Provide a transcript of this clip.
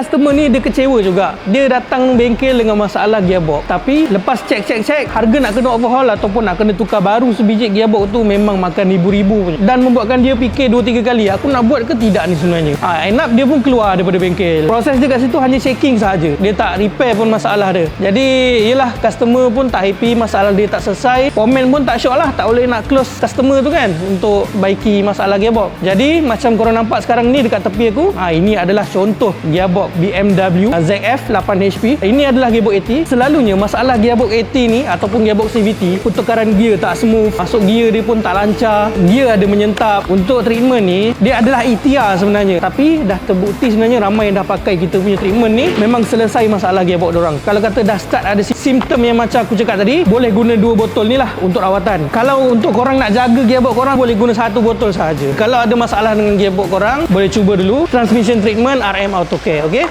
customer ni dia kecewa juga. Dia datang bengkel dengan masalah gearbox, tapi lepas cek harga nak kena overhaul ataupun nak kena tukar baru sebiji gearbox tu memang makan ribu-ribu punya, dan membuatkan dia fikir 2-3 kali, aku nak buat ke tidak ni sebenarnya. End up dia pun keluar daripada bengkel. Proses dia kat situ hanya checking saja, dia tak repair pun masalah dia. Jadi yelah, customer pun tak happy, masalah dia tak selesai, komen pun tak syok lah, tak boleh nak close customer tu kan untuk baiki masalah gearbox. Jadi macam korang nampak sekarang ni dekat tepi aku, ini adalah contoh gearbox BMW ZF 8HP. Ini adalah gearbox 80. Selalunya masalah gearbox 80 ni ataupun gearbox CVT, pertukaran gear tak smooth, masuk gear dia pun tak lancar, gear ada menyentap. Untuk treatment ni dia adalah ikhtiar sebenarnya, tapi dah terbukti sebenarnya ramai yang dah pakai kita punya treatment ni memang selesai masalah gearbox dorang. Kalau kata dah start ada simptom yang macam aku cakap tadi, boleh guna 2 botol ni lah untuk rawatan. Kalau untuk korang nak jaga gearbox korang, boleh guna 1 botol sahaja. Kalau ada masalah dengan gearbox korang, boleh cuba dulu transmission treatment RM Autocare. Okay?